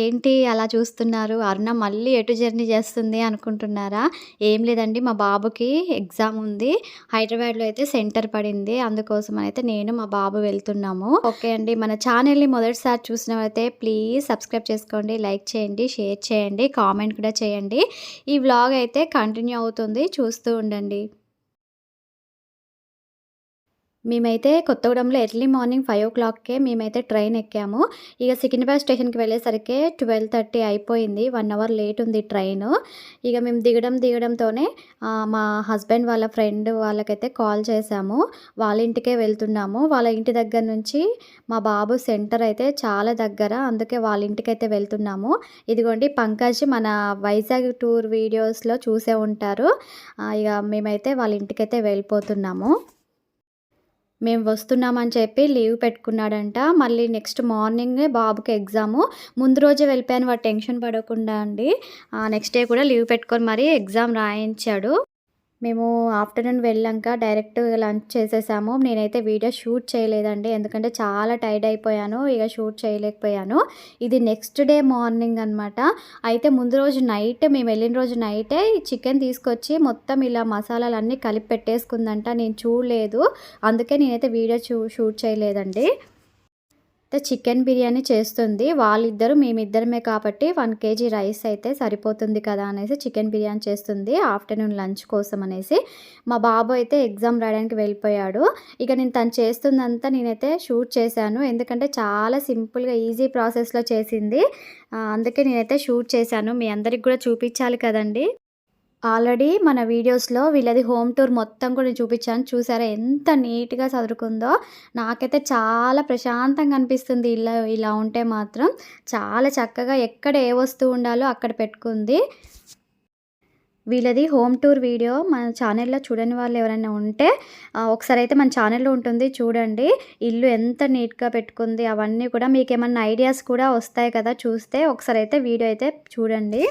ఏంటి అలా చూస్తున్నారు? అరుణ మళ్ళీ ఎటు జర్నీ చేస్తుంది అనుకుంటున్నారా? ఏం లేదండి, మా బాబుకి ఎగ్జామ్ ఉంది. హైదరాబాద్‌లో అయితే సెంటర్ పడింది. అందుకోసమనైతే నేను మా బాబు వెళ్తున్నాము. ఓకే అండి. మన ఛానల్‌ని మొదటిసారి చూసినవైతే ప్లీజ్ సబ్స్క్రైబ్ చేసుకోండి, లైక్ చేయండి, షేర్ చేయండి, కామెంట్ కూడా చేయండి. ఈ వ్లాగ్ అయితే కంటిన్యూ అవుతుంది. చూస్తూ ఉండండి. మేమైతే కొత్తగూడెంలో ఎర్లీ మార్నింగ్ 5:00కే మేమైతే ట్రైన్ ఎక్కాము. ఇక సికింద్రాబాద్ స్టేషన్‌కి వెళ్ళేసరికి 12:30 అయిపోయింది. 1 అవర్ లేట్ ఉంది ట్రైను. ఇక మేము దిగడంతోనే మా హస్బెండ్ వాళ్ళ ఫ్రెండ్ వాళ్ళకైతే కాల్ చేశాము. వాళ్ళ ఇంటికే వెళ్తున్నాము. వాళ్ళ ఇంటి దగ్గర నుంచి మా బాబు సెంటర్ అయితే చాలా దగ్గర. అందుకే వాళ్ళ ఇంటికైతే వెళ్తున్నాము. ఇదిగోండి పంకజ్ మన వైజాగ్ టూర్ వీడియోస్‌లో చూసే ఉంటారు. ఇక మేమైతే వాళ్ళ ఇంటికైతే వెళ్ళిపోతున్నాము. మేము వస్తున్నామని చెప్పి లీవ్ పెట్టుకున్నాడంట. మళ్ళీ నెక్స్ట్ మార్నింగే బాబుకి ఎగ్జాము. ముందు రోజే వెళ్ళిపోయాను వాడు టెన్షన్ పడకుండా అండి. నెక్స్ట్ డే కూడా లీవ్ పెట్టుకొని మరీ ఎగ్జామ్ రాయించాడు. మేము ఆఫ్టర్‌నూన్ వెళ్ళాక డైరెక్ట్ లంచ్ చేసేసాము. నేనైతే వీడియో షూట్ చేయలేదండి. ఎందుకంటే చాలా టైర్డ్ అయిపోయాను. ఇక షూట్ చేయలేకపోయాను. ఇది నెక్స్ట్ డే మార్నింగ్ అనమాట. అయితే ముందు రోజు నైట్ మేము వెళ్ళిన రోజు నైటే చికెన్ తీసుకొచ్చి మొత్తం ఇలా మసాలాలన్నీ కలిపి పెట్టేసుకుందంట. నేను చూడలేదు. అందుకే నేనైతే వీడియో షూట్ చేయలేదండి. చికెన్ బిర్యానీ చేస్తుంది. వాళ్ళిద్దరు మేమిద్దరమే కాబట్టి 1 కేజీ రైస్ అయితే సరిపోతుంది కదా అనేసి చికెన్ బిర్యానీ చేస్తుంది ఆఫ్టర్‌నూన్ లంచ్ కోసం అనేసి. మా బాబు అయితే ఎగ్జామ్ రాయడానికి వెళ్ళిపోయాడు. ఇక నేను తను చేస్తుందంతా నేనైతే షూట్ చేశాను. ఎందుకంటే చాలా సింపుల్‌గా ఈజీ ప్రాసెస్‌లో చేసింది. అందుకే నేనైతే షూట్ చేశాను. మీ అందరికి కూడా చూపించాలి కదండీ! ఆల్రెడీ మన వీడియోస్‌లో వీళ్ళది హోమ్ టూర్ మొత్తం కూడా నేను చూపించాను. చూసారా ఎంత నీట్‌గా సదురుకుందో. నాకైతే చాలా ప్రశాంతంగా అనిపిస్తుంది ఇల్లు ఇలా ఉంటే మాత్రం. చాలా చక్కగా ఎక్కడ ఏ వస్తువు ఉండాలో అక్కడ పెట్టుకుంది. వీళ్ళది హోమ్ టూర్ వీడియో మన ఛానల్‌లో చూడని వాళ్ళు ఎవరైనా ఉంటే ఒకసారి అయితే మన ఛానల్‌లో ఉంటుంది చూడండి. ఇల్లు ఎంత నీట్‌గా పెట్టుకుంది అవన్నీ కూడా మీకేమన్నా ఐడియాస్ కూడా వస్తాయి కదా చూస్తే. ఒకసారి అయితే వీడియో అయితే చూడండి.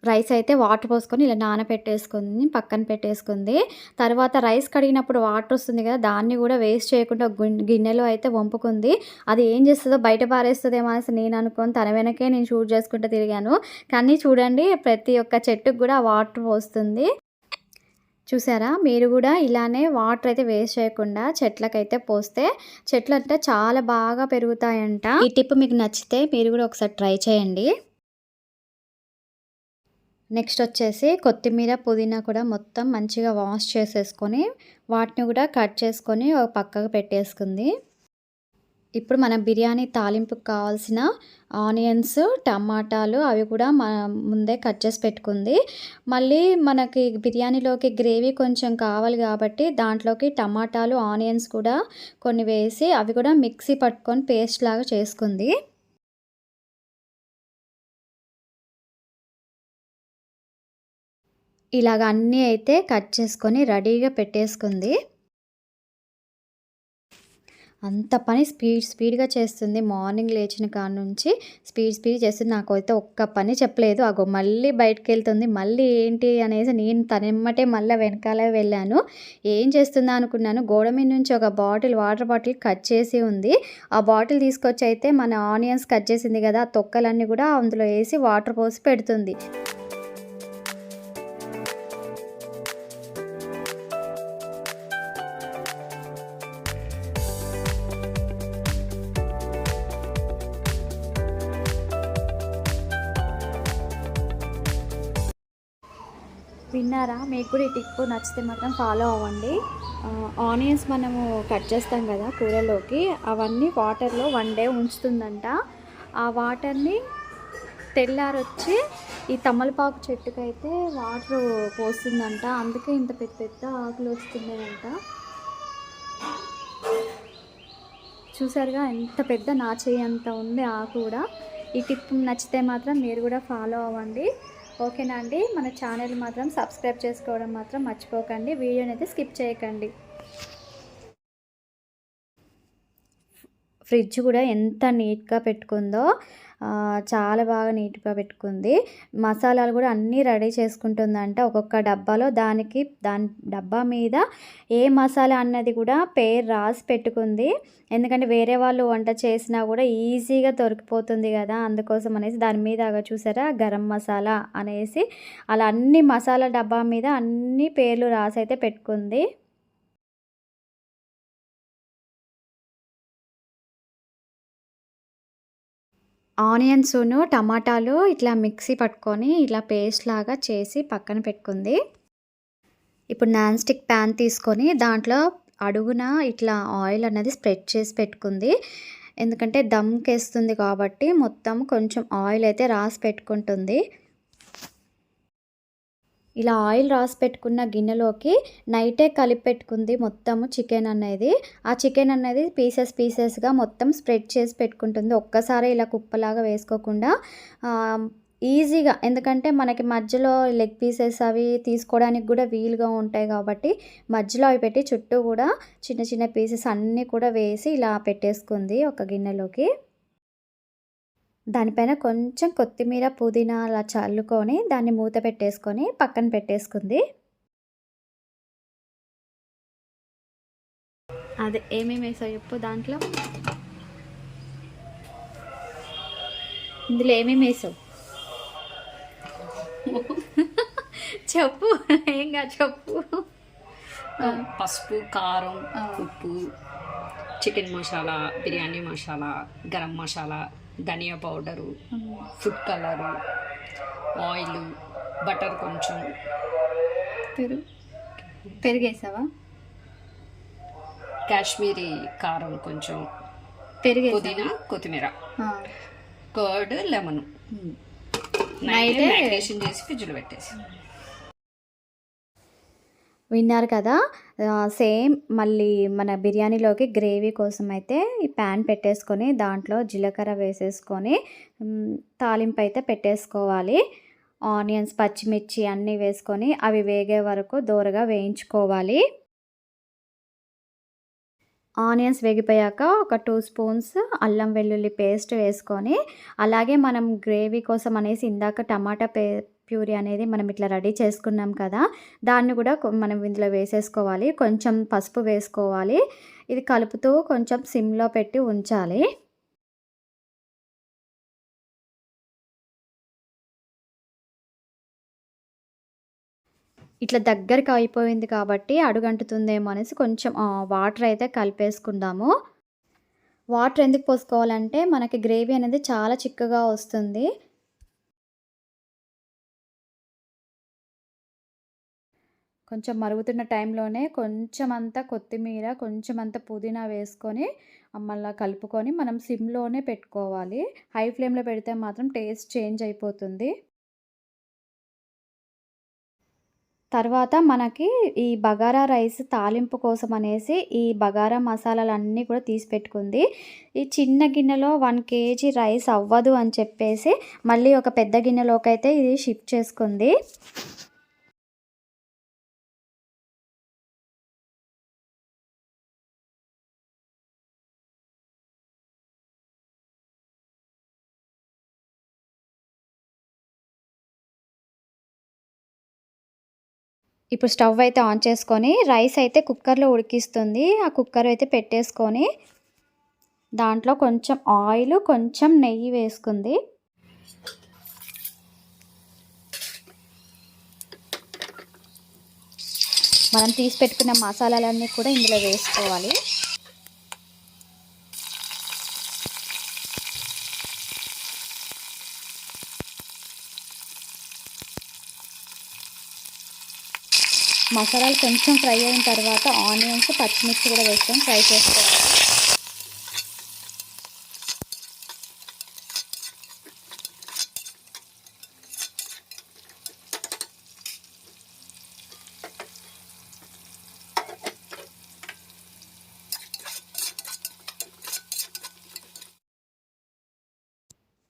రైస్ అయితే వాటర్ పోసుకొని ఇలా నానబెట్టేసుకొని పక్కన పెట్టేసుకుంది. తర్వాత రైస్ కడిగినప్పుడు వాటర్ వస్తుంది కదా, దాన్ని కూడా వేస్ట్ చేయకుండా గిన్నెలో అయితే వంపుకుంది. అది ఏం చేస్తుందో బయట పారేస్తుందేమో అనేసి నేను అనుకోని తన వెనకే నేను షూట్ చేసుకుంటూ తిరిగాను. కానీ చూడండి ప్రతి ఒక్క చెట్టుకు కూడా వాటర్ పోస్తుంది. చూసారా మీరు కూడా ఇలానే వాటర్ అయితే వేస్ట్ చేయకుండా చెట్లకైతే పోస్తే చెట్లు అంటే చాలా బాగా పెరుగుతాయంట. ఈ టిప్ మీకు నచ్చితే మీరు కూడా ఒకసారి ట్రై చేయండి. నెక్స్ట్ వచ్చేసి కొత్తిమీర, పుదీనా కూడా మొత్తం మంచిగా వాష్ చేసేసుకొని వాటిని కూడా కట్ చేసుకొని ఒక పక్కకు పెట్టేసుకుంది. ఇప్పుడు మనం బిర్యానీ తాలింపుకి కావాల్సిన ఆనియన్స్, టమాటాలు అవి కూడా ముందే కట్ చేసి పెట్టుకుంది. మళ్ళీ మనకి బిర్యానీలోకి గ్రేవీ కొంచెం కావాలి కాబట్టి దాంట్లోకి టమాటాలు, ఆనియన్స్ కూడా కొన్ని వేసి అవి కూడా మిక్సీ పట్టుకొని పేస్ట్ లాగా చేసుకుంది. ఇలాగ అన్నీ అయితే కట్ చేసుకొని రెడీగా పెట్టేసుకుంది. అంత పని స్పీడ్‌గా చేస్తుంది. మార్నింగ్ లేచిన కాడ నుంచి స్పీడ్ చేస్తుంది. నాకైతే ఒక్క పని చెప్పలేదు. అగో మళ్ళీ బయటికెళ్తుంది. మళ్ళీ ఏంటి అనేసి నేను తనెమ్మటే మళ్ళీ వెనకాలే వెళ్ళాను. ఏం చేస్తుందా అనుకున్నాను. గోడ మీద నుంచి ఒక వాటర్ బాటిల్ కట్ చేసి ఉంది. ఆ బాటిల్ తీసుకొచ్చి అయితే మన ఆనియన్స్ కట్ చేసింది కదా, ఆ తొక్కలన్నీ కూడా అందులో వేసి వాటర్ పోసి పెడుతుంది. విన్నారా? మీకు కూడా ఈ టిప్ నచ్చితే మాత్రం ఫాలో అవ్వండి. ఆనియన్స్ మనము కట్ చేస్తాం కదా కూరలోకి, అవన్నీ వాటర్లో 1 డే ఉంచుతుందంట. ఆ వాటర్ని తెల్లారొచ్చి ఈ తమలపాకు చెట్టుకైతే వాటర్ పోస్తుందంట. అందుకే ఇంత పెద్ద ఆకులు వస్తున్నాయంట. చూసారుగా ఎంత పెద్ద నా చెయ్యి అంత ఉంది ఆకు కూడా. ఈ టిప్ నచ్చితే మాత్రం మీరు కూడా ఫాలో అవ్వండి. ఓకేనా అండి? మన ఛానల్ మాత్రం సబ్స్క్రైబ్ చేసుకోవడం మాత్రం మర్చిపోకండి. వీడియోని అయితే స్కిప్ చేయకండి. ఫ్రిడ్జ్ కూడా ఎంత నీట్గా పెట్టుకుందో. చాలా బాగా నీట్‌గా పెట్టుకుంది. మసాలాలు కూడా అన్నీ రెడీ చేసుకుంటుందంట. ఒక్కొక్క డబ్బాలో దాని డబ్బా మీద ఏ మసాలా అన్నది కూడా పేరు రాసి పెట్టుకుంది. ఎందుకంటే వేరే వాళ్ళు వంట చేసినా కూడా ఈజీగా దొరికిపోతుంది కదా! అందుకోసం అనేసి దాని మీద చూసారా గరం మసాలా అనేసి అలా అన్ని మసాలా డబ్బా మీద అన్ని పేర్లు రాసైతే పెట్టుకుంది. ఆనియన్సును, టమాటాలు ఇట్లా మిక్సీ పట్టుకొని ఇలా పేస్ట్ లాగా చేసి పక్కన పెట్టుకుంది. ఇప్పుడు నాన్ స్టిక్ ప్యాన్ తీసుకొని దాంట్లో అడుగున ఇట్లా ఆయిల్ అన్నది స్ప్రెడ్ చేసి పెట్టుకుంది. ఎందుకంటే దమ్‌కేస్తుంది కాబట్టి మొత్తం కొంచెం ఆయిల్ అయితే రాసి పెట్టుకుంటుంది. ఇలా ఆయిల్ రాసి పెట్టుకున్న గిన్నెలోకి నైటే కలిపి పెట్టుకుంది మొత్తము చికెన్ అనేది. ఆ చికెన్ అనేది పీసెస్‌గా మొత్తం స్ప్రెడ్ చేసి పెట్టుకుంటుంది. ఒక్కసారే ఇలా కుప్పలాగా వేసుకోకుండా ఈజీగా, ఎందుకంటే మనకి మధ్యలో లెగ్ పీసెస్ అవి తీసుకోవడానికి కూడా వీలుగా ఉంటాయి కాబట్టి మధ్యలో అవి పెట్టి చుట్టూ కూడా చిన్న చిన్న పీసెస్ అన్నీ కూడా వేసి ఇలా పెట్టేసుకుంది ఒక గిన్నెలోకి. దానిపైన కొంచెం కొత్తిమీర, పుదీనా అలా చల్లుకొని దాన్ని మూత పెట్టేసుకొని పక్కన పెట్టేసుకుంది. అదే ఏమేమి వేసావు చెప్పు దాంట్లో? ఇందులో ఏమేమి వేసావు చెప్పు. ఏం కాదు చెప్పు. పసుపు, కారం, ఉప్పు, చికెన్ మసాలా, బిర్యానీ మసాలా, గరం మసాలా, ధనియా powder, food colour, oil, butter కొంచెం, పెరుగేసావా? కాశ్మీరీ కారం కొంచెం, పుదీనా, కొత్తిమీర, కర్డ్, లెమన్ నైట్ మ్యారినేషన్ చేసి ఫ్రిడ్జ్లో పెట్టేసి. విన్నారు కదా! సేమ్ మళ్ళీ మన బిర్యానీలోకి గ్రేవీ కోసం అయితే ఈ ప్యాన్ పెట్టేసుకొని దాంట్లో జీలకర్ర వేసేసుకొని తాలింపు అయితే పెట్టేసుకోవాలి. ఆనియన్స్, పచ్చిమిర్చి అన్నీ వేసుకొని అవి వేగే వరకు దోరగా వేయించుకోవాలి. ఆనియన్స్ వేగిపోయాక ఒక 2 స్పూన్స్ అల్లం వెల్లుల్లి పేస్ట్ వేసుకొని, అలాగే మనం గ్రేవీ కోసం అనేసి ఇందాక టమాటా ప్యూరీ అనేది మనం ఇట్లా రెడీ చేసుకున్నాం కదా! దాన్ని కూడా మనం ఇందులో వేసేసుకోవాలి. కొంచెం పసుపు వేసుకోవాలి. ఇది కలుపుతూ కొంచెం సిమ్‌లో పెట్టి ఉంచాలి. ఇట్లా దగ్గరికి అయిపోయింది కాబట్టి అడుగంటుతుందేమో అనేసి కొంచెం వాటర్ అయితే కలిపేసుకుందాము. వాటర్ ఎందుకు పోసుకోవాలంటే మనకి గ్రేవీ అనేది చాలా చిక్కగా వస్తుంది. కొంచెం మరుగుతున్న టైంలోనే కొంచెం అంత కొత్తిమీర, కొంచెం అంత పుదీనా వేసుకొని మళ్ళా కలుపుకొని మనం సిమ్‌లోనే పెట్టుకోవాలి. హై ఫ్లేమ్‌లో పెడితే మాత్రం టేస్ట్ చేంజ్ అయిపోతుంది. తర్వాత మనకి ఈ బగారా రైస్ తాలింపు కోసం అనేసి ఈ బగారా మసాలాలన్నీ కూడా తీసి పెట్టుకుంది. ఈ చిన్న గిన్నెలో 1 కేజీ రైస్ అవ్వదు అని చెప్పేసి మళ్ళీ ఒక పెద్ద గిన్నెలోకైతే ఇది షిఫ్ట్ చేసుకుంది. ఇప్పుడు స్టవ్ అయితే ఆన్ చేసుకొని రైస్ అయితే కుక్కర్‌లో ఉడికిస్తుంది. ఆ కుక్కర్ అయితే పెట్టేసుకొని దాంట్లో కొంచెం ఆయిల్, కొంచెం నెయ్యి వేసుకుంది. మనం తీసి పెట్టుకున్న మసాలాలన్నీ కూడా ఇందులో వేసుకోవాలి. మసాలాలు కొంచెం ఫ్రై అయిన తర్వాత ఆనియన్స్, పచ్చిమిర్చి కూడా వేసుకొని ఫ్రై చేసుకోవాలి.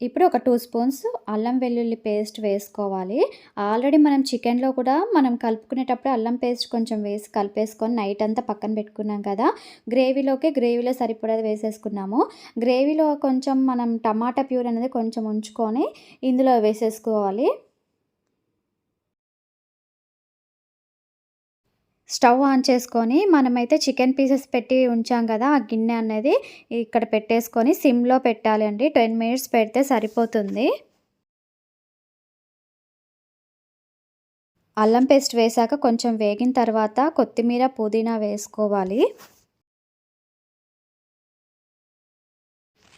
ఇప్పుడు ఒక 2 స్పూన్స్ అల్లం వెల్లుల్లి పేస్ట్ వేసుకోవాలి. ఆల్రెడీ మనం చికెన్‌లో కూడా మనం కలుపుకునేటప్పుడు అల్లం పేస్ట్ కొంచెం వేసి కలిపేసుకొని నైట్ అంతా పక్కన పెట్టుకున్నాం కదా! గ్రేవీలో సరిపడేది వేసేసుకున్నాము. గ్రేవీలో కొంచెం మనం టమాటా ప్యూరీ అనేది కొంచెం ఉంచుకొని ఇందులో వేసేసుకోవాలి. స్టవ్ ఆన్ చేసుకొని మనమైతే చికెన్ పీసెస్ పెట్టి ఉంచాం కదా! ఆ గిన్నె అనేది ఇక్కడ పెట్టేసుకొని సిమ్‌లో పెట్టాలి అండి. 10 మినిట్స్ పెడితే సరిపోతుంది. అల్లం పేస్ట్ వేశాక కొంచెం వేగిన తర్వాత కొత్తిమీర, పుదీనా వేసుకోవాలి.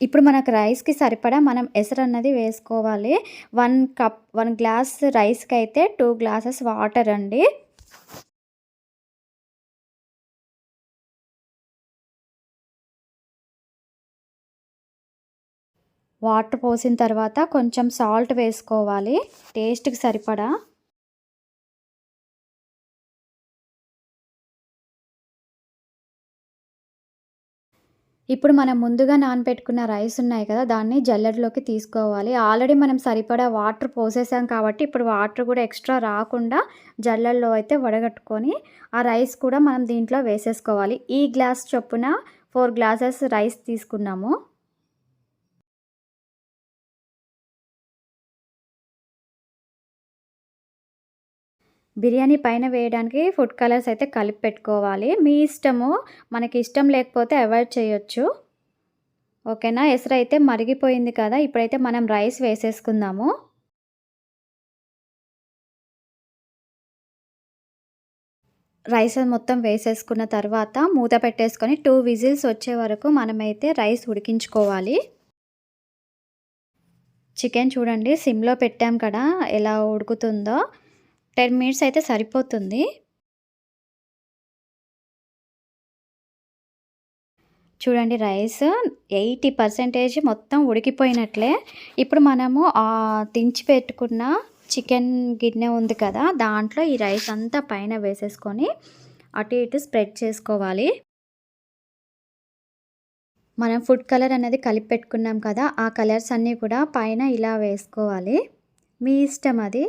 ఇప్పుడు మనకు రైస్‌కి సరిపడా మనం ఎసరన్నది వేసుకోవాలి. 1 గ్లాస్ రైస్‌కైతే 2 గ్లాసెస్ వాటర్ అండి. వాటర్ పోసిన తర్వాత కొంచెం సాల్ట్ వేసుకోవాలి టేస్ట్‌కి సరిపడా. ఇప్పుడు మనం ముందుగా నానబెట్టుకున్న రైస్ ఉన్నాయి కదా! దాన్ని జల్లెడలోకి తీసుకోవాలి. ఆల్రెడీ మనం సరిపడా వాటర్ పోసేసాం కాబట్టి ఇప్పుడు వాటర్ కూడా ఎక్స్‌ట్రా రాకుండా జల్లెడలో అయితే వడగట్టుకొని ఆ రైస్ కూడా మనం దీంట్లో వేసేసుకోవాలి. ఈ గ్లాస్ చొప్పున 4 గ్లాసెస్ రైస్ తీసుకున్నాము. బిర్యానీ పైన వేయడానికి ఫుడ్ కలర్స్ అయితే కలిపి పెట్టుకోవాలి. మీ ఇష్టము. మనకి ఇష్టం లేకపోతే అవాయిడ్ చేయొచ్చు. ఓకేనా? ఎసరైతే మరిగిపోయింది కదా! ఇప్పుడైతే మనం రైస్ వేసేసుకుందాము. రైస్ మొత్తం వేసేసుకున్న తర్వాత మూత పెట్టేసుకొని 2 విజిల్స్ వచ్చే వరకు మనమైతే రైస్ ఉడికించుకోవాలి. చికెన్ చూడండి సిమ్‌లో పెట్టాం కదా! ఎలా ఉడుకుతుందో. 10 మినిట్స్ అయితే సరిపోతుంది. చూడండి రైస్ 80% మొత్తం ఉడికిపోయినట్లే. ఇప్పుడు మనము దించి పెట్టుకున్న చికెన్ గిన్నె ఉంది కదా! దాంట్లో ఈ రైస్ అంతా పైన వేసేసుకొని అటు ఇటు స్ప్రెడ్ చేసుకోవాలి. మనం ఫుడ్ కలర్ అనేది కలిపి పెట్టుకున్నాం కదా! ఆ కలర్స్ అన్నీ కూడా పైన ఇలా వేసుకోవాలి. మీ ఇష్టం అది.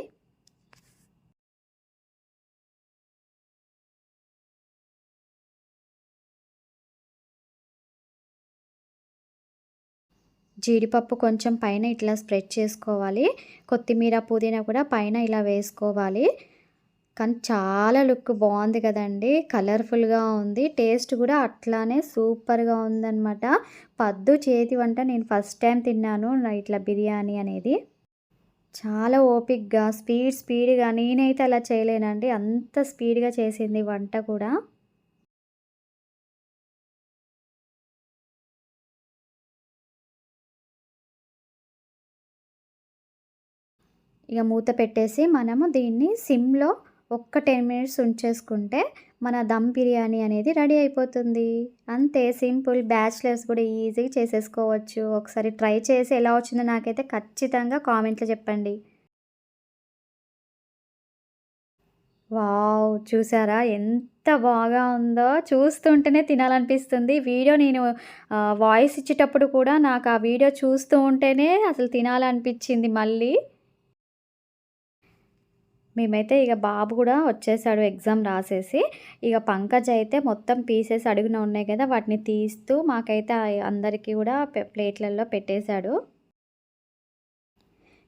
జీడిపప్పు కొంచెం పైన ఇట్లా స్ప్రెడ్ చేసుకోవాలి. కొత్తిమీర, పుదీనా కూడా పైన ఇలా వేసుకోవాలి. కానీ చాలా లుక్ బాగుంది కదండీ! కలర్‌ఫుల్‌గా ఉంది. టేస్ట్ కూడా అట్లానే సూపర్‌గా ఉందనమాట. పద్దు చేతి వంట నేను ఫస్ట్ టైం తిన్నాను ఇట్లా బిర్యానీ అనేది. చాలా ఓపికగా స్పీడ్‌గా నేనైతే అలా చేయలేనండి. అంత స్పీడ్‌గా చేసింది వంట కూడా. ఇక మూత పెట్టేసి మనము దీన్ని సిమ్‌లో ఒక్క 10 మినిట్స్ ఉంచేసుకుంటే మన దమ్ బిర్యానీ అనేది రెడీ అయిపోతుంది. అంతే సింపుల్ బ్యాచిలర్స్ కూడా ఈజీగా చేసేసుకోవచ్చు. ఒకసారి ట్రై చేసి ఎలా వచ్చిందో నాకైతే ఖచ్చితంగా కామెంట్‌లో చెప్పండి. వావ్! చూసారా ఎంత బాగా ఉందో చూస్తుంటేనే తినాలనిపిస్తుంది. వీడియో నేను వాయిస్ ఇచ్చేటప్పుడు కూడా నాకు ఆ వీడియో చూస్తూ ఉంటేనే అసలు తినాలనిపించింది మళ్ళీ. మేమైతే ఇక బాబు కూడా వచ్చేసాడు ఎగ్జామ్ రాసేసి. ఇక పంకజ్ అయితే మొత్తం పీసెస్ అడుగున ఉన్నాయి కదా! వాటిని తీస్తూ మాకైతే అందరికీ కూడా ప్లేట్‌లలో పెట్టేశాడు.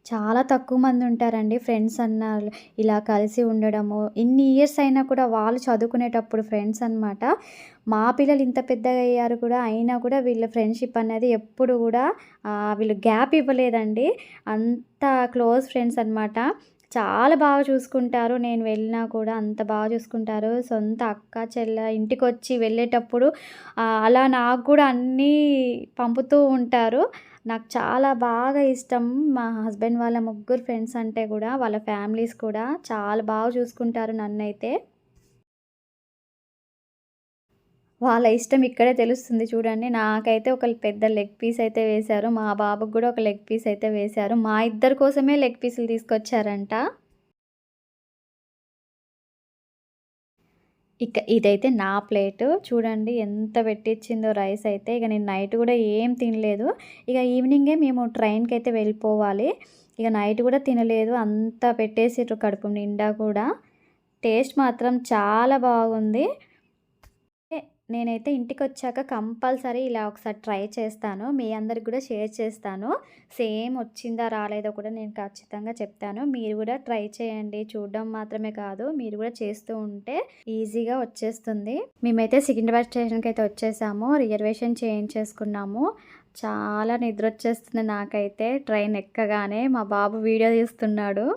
చాలా తక్కువ మంది ఉంటారండి ఫ్రెండ్స్ అన్నారు ఇలా కలిసి ఉండడము. ఇన్ని ఇయర్స్ అయినా కూడా వాళ్ళు చదువుకునేటప్పుడు ఫ్రెండ్స్ అనమాట. మా పిల్లలు ఇంత పెద్దగా అయ్యారు కూడా అయినా కూడా వీళ్ళ ఫ్రెండ్‌షిప్ అనేది ఎప్పుడు కూడా వీళ్ళు గ్యాప్ ఇవ్వలేదండి. అంత క్లోజ్ ఫ్రెండ్స్ అనమాట. చాలా బాగా చూసుకుంటారు. నేను వెళ్ళినా కూడా అంత బాగా చూసుకుంటారు. సొంత అక్క, చెల్ల ఇంటికొచ్చి వెళ్ళేటప్పుడు అలా నాకు కూడా అన్నీ పంపుతూ ఉంటారు. నాకు చాలా బాగా ఇష్టం. మా హస్బెండ్ వాళ్ళ ముగ్గురు ఫ్రెండ్స్ అంటే కూడా వాళ్ళ ఫ్యామిలీస్ కూడా చాలా బాగా చూసుకుంటారు నన్నైతే. వాళ్ళ ఇష్టం ఇక్కడే తెలుస్తుంది చూడండి. నాకైతే ఒక పెద్ద లెగ్ పీస్ అయితే వేశారు. మా బాబుకి కూడా ఒక లెగ్ పీస్ అయితే వేశారు. మా ఇద్దరి కోసమే లెగ్ పీసులు తీసుకొచ్చారంట. ఇక ఇదైతే నా ప్లేటు. చూడండి ఎంత పెట్టిచ్చిందో రైస్ అయితే. ఇక నేను నైట్ కూడా ఏం తినలేదు. ఇక ఈవినింగే మేము ట్రైన్‌కైతే వెళ్ళిపోవాలి. ఇక నైట్ కూడా తినలేదు. అంత పెట్టేసిర్రు కడుపు నిండా కూడా. టేస్ట్ మాత్రం చాలా బాగుంది. నేనైతే ఇంటికొచ్చాక కంపల్సరీ ఇలా ఒకసారి ట్రై చేస్తాను. మీ అందరికి కూడా షేర్ చేస్తాను. సేమ్ వచ్చిందా రాలేదో కూడా నేను ఖచ్చితంగా చెప్తాను. మీరు కూడా ట్రై చేయండి. చూడడం మాత్రమే కాదు, మీరు కూడా చేస్తూ ఉంటే ఈజీగా వచ్చేస్తుంది. మేమైతే సికింద్రాబాద్ స్టేషన్‌కి అయితే వచ్చేసాము. రిజర్వేషన్ చేయించేసుకున్నాము. చాలా నిద్రొచ్చేస్తుంది నాకైతే ట్రైన్ ఎక్కగానే. మా బాబు వీడియో తీస్తున్నాడు.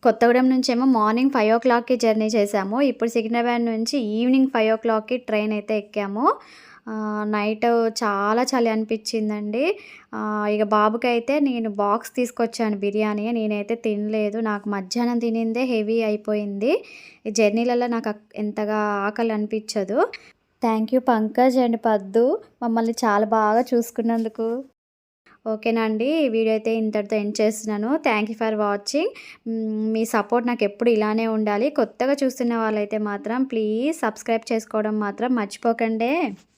కొత్తగూడెం నుంచేమో మార్నింగ్ 5:00కి జర్నీ చేసాము. ఇప్పుడు సికింద్రాబాద్ నుంచి ఈవినింగ్ 5:00కి ట్రైన్ అయితే ఎక్కాము. నైట్ చాలా చలి అనిపించిందండి. ఇక బాబుకైతే నేను బాక్స్ తీసుకొచ్చాను బిర్యానీ. నేనైతే తినలేదు. నాకు మధ్యాహ్నం తినిందే హెవీ అయిపోయింది. ఈ జర్నీలలో నాకు ఎంతగా ఆకలి అనిపించదు. థ్యాంక్ యూ పంకజ్ అండ్ పద్దు మమ్మల్ని చాలా బాగా చూసుకున్నందుకు. ఓకేనా అండి. ఈ వీడియో అయితే ఇంతటితో ఎండ్ చేస్తున్నాను. Thank you for watching. Me support నాకు ఎప్పుడు ఇలానే ఉండాలి. కొత్తగా చూస్తున్న వాళ్ళైతే మాత్రం ప్లీజ్ సబ్స్క్రైబ్ చేసుకోవడం మాత్రం మర్చిపోకండి.